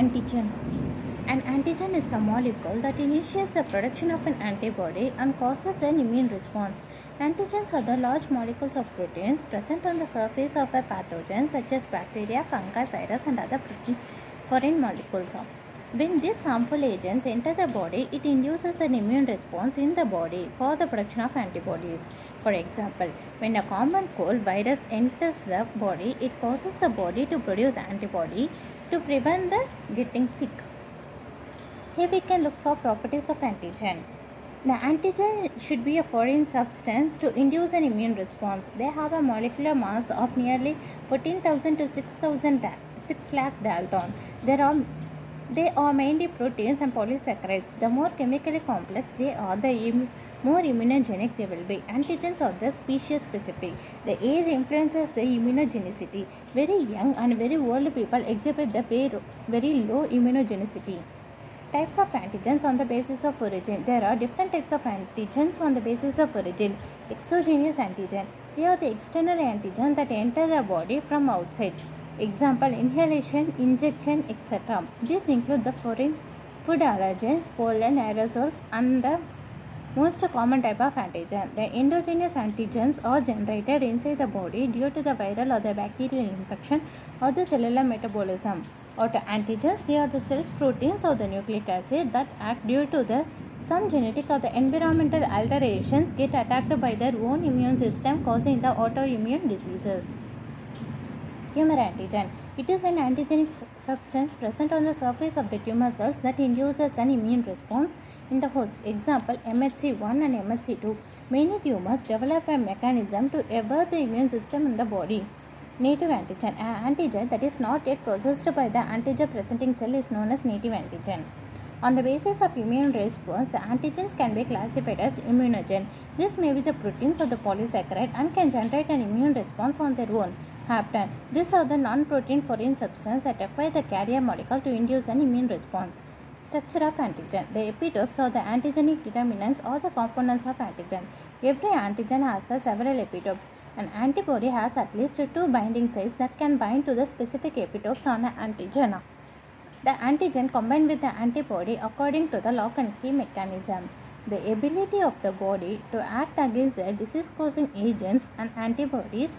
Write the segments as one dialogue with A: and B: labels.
A: Antigen. An antigen is a molecule that initiates the production of an antibody and causes an immune response. Antigens are the large molecules of proteins present on the surface of a pathogen such as bacteria, fungi, virus and other foreign molecules. When these harmful agents enter the body, it induces an immune response in the body for the production of antibodies. For example, when a common cold virus enters the body, it causes the body to produce antibody to prevent the getting sick. Here we can look for properties of antigen. The antigen should be a foreign substance to induce an immune response. They have a molecular mass of nearly 14,000 to 6 lakh dalton. They are mainly proteins and polysaccharides. The more chemically complex they are, the more immunogenic they will be. Antigens are the species specific. The age influences the immunogenicity. Very young and very old people exhibit the very low immunogenicity. Types of antigens on the basis of origin. There are different types of antigens on the basis of origin. Exogenous antigen. They are the external antigens that enter the body from outside. Example, inhalation, injection, etc. These include the foreign food allergens, pollen, aerosols and the most common type of antigen. The endogenous antigens are generated inside the body due to the viral or the bacterial infection or the cellular metabolism. Autoantigens, they are the self-proteins of the nucleic acid that act due to some genetic or the environmental alterations get attacked by their own immune system, causing the autoimmune diseases. Tumor antigen. It is an antigenic substance present on the surface of the tumor cells that induces an immune response in the host. Example, MHC1 and MHC2. Many tumors develop a mechanism to evade the immune system in the body. Native antigen. An antigen that is not yet processed by the antigen presenting cell is known as native antigen. On the basis of immune response, the antigens can be classified as immunogen. This may be the proteins or the polysaccharide and can generate an immune response on their own. Hapten. These are the non-protein foreign substances that acquire the carrier molecule to induce an immune response. Structure of antigen. The epitopes or the antigenic determinants or the components of antigen. Every antigen has several epitopes. An antibody has at least 2 binding sites that can bind to the specific epitopes on an antigen. The antigen combined with the antibody according to the lock and key mechanism. The ability of the body to act against the disease-causing agents and antibodies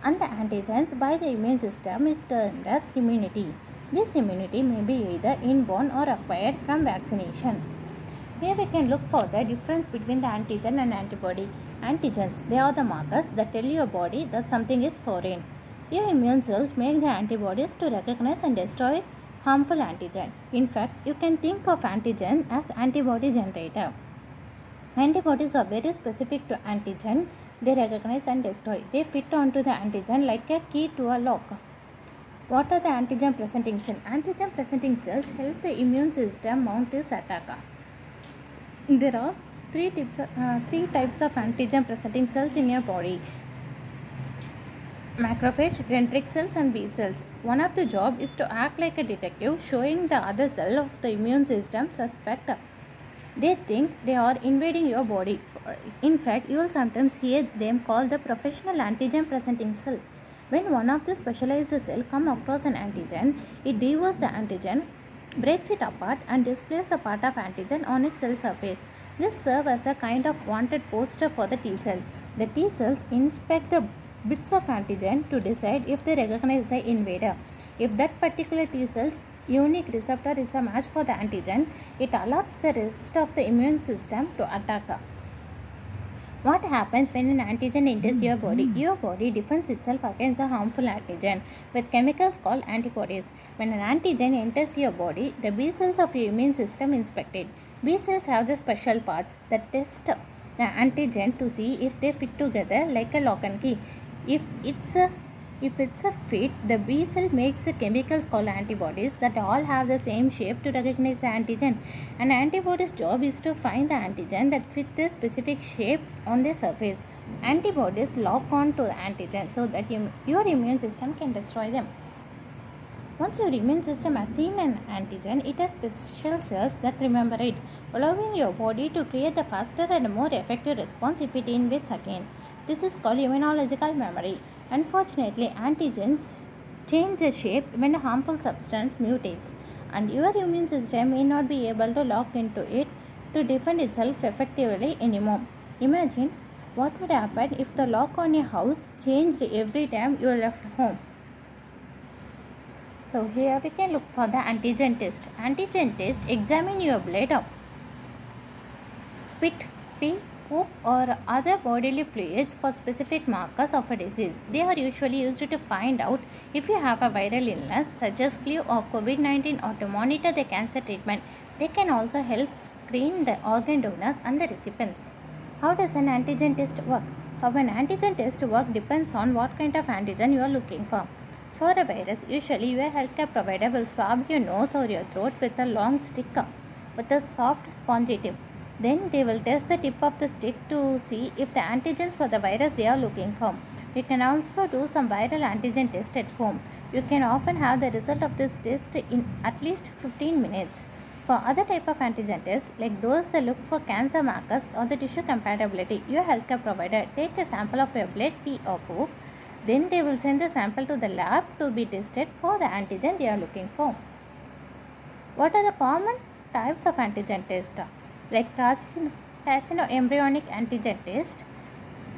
A: and the antigens by the immune system is termed as immunity. This immunity may be either inborn or acquired from vaccination. Here we can look for the difference between the antigen and antibody. Antigens, they are the markers that tell your body that something is foreign. Your immune cells make the antibodies to recognize and destroy harmful antigen. In fact, you can think of antigen as antibody generator. Antibodies are very specific to antigen. They recognize and destroy. They fit onto the antigen like a key to a lock. What are the antigen presenting cells? Antigen presenting cells help the immune system mount its attack. There are three types of antigen presenting cells in your body: macrophage, dendritic cells and B cells. One of the job is to act like a detective, showing the other cell of the immune system suspect. They think they are invading your body. In fact, you will sometimes hear them called the professional antigen presenting cell. When one of the specialized cells come across an antigen, it devours the antigen, breaks it apart and displays the part of antigen on its cell surface. This serves as a kind of wanted poster for the T cell. The T cells inspect the bits of antigen to decide if they recognize the invader. If that particular T cell's unique receptor is a match for the antigen, it alerts the rest of the immune system to attack. What happens when an antigen enters your body? Your body defends itself against the harmful antigen with chemicals called antibodies. When an antigen enters your body, the B cells of your immune system inspect it. B cells have the special parts that test the antigen to see if they fit together like a lock and key. If it's a fit, the B cell makes the chemicals called antibodies that all have the same shape to recognize the antigen. An antibody's job is to find the antigen that fits the specific shape on the surface. Antibodies lock on to the antigen so that your immune system can destroy them. Once your immune system has seen an antigen, it has special cells that remember it, allowing your body to create the faster and more effective response if it invades again. This is called immunological memory. Unfortunately, antigens change their shape when a harmful substance mutates. and your immune system may not be able to lock into it to defend itself effectively anymore. Imagine what would happen if the lock on your house changed every time you left home. So here we can look for the antigen test. Antigen test examine your blood, spit, pee, poop or other bodily fluids for specific markers of a disease. They are usually used to find out if you have a viral illness such as flu or COVID-19 or to monitor the cancer treatment. They can also help screen the organ donors and the recipients. How does an antigen test work? How an antigen test work depends on what kind of antigen you are looking for. For a virus, usually your healthcare provider will swab your nose or your throat with a long stick with a soft spongy tip. Then they will test the tip of the stick to see if the antigens for the virus they are looking for. You can also do some viral antigen test at home. You can often have the result of this test in at least 15 minutes. For other type of antigen tests, like those that look for cancer markers or the tissue compatibility, your healthcare provider take a sample of your blood, pee or poop. Then they will send the sample to the lab to be tested for the antigen they are looking for. What are the common types of antigen test? Like carcinoembryonic antigen test.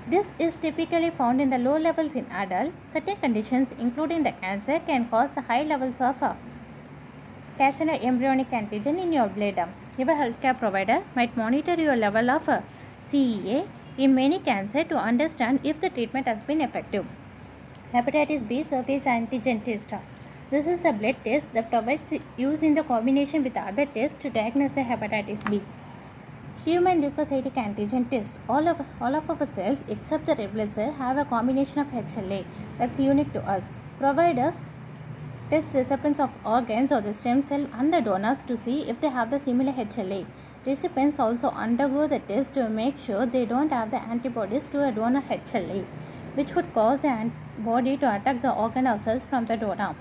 A: This is typically found in the low levels in adults. Certain conditions, including the cancer, can cause the high levels of carcinoembryonic antigen in your blood. Your healthcare provider might monitor your level of CEA in many cancers to understand if the treatment has been effective. Hepatitis B surface antigen test. This is a blood test that provides use in the combination with other tests to diagnose the hepatitis B. Human leukocytic antigen test. All of our cells except the red blood cell have a combination of HLA that's unique to us. Providers test recipients of organs or the stem cell and the donors to see if they have the similar HLA. Recipients also undergo the test to make sure they don't have the antibodies to a donor HLA, which would cause the body to attack the organ or cells from the donor.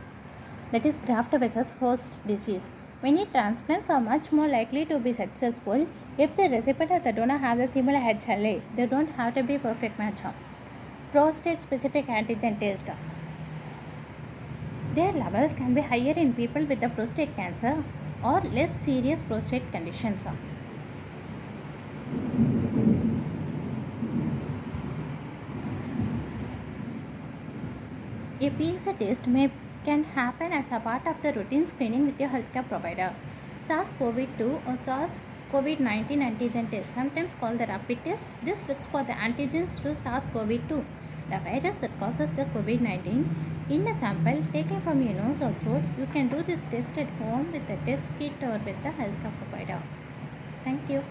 A: That is graft versus host disease. Many transplants are much more likely to be successful if the recipient or the donor have the similar HLA. They don't have to be perfect match. Prostate specific antigen test. Their levels can be higher in people with the prostate cancer or less serious prostate conditions. A PSA test can happen as a part of the routine screening with your healthcare provider. SARS-CoV-2 or SARS-CoV-19 antigen test, sometimes called the rapid test. This looks for the antigens to SARS-CoV-2, the virus that causes the COVID-19. In a sample taken from your nose or throat, you can do this test at home with a test kit or with the healthcare provider. Thank you.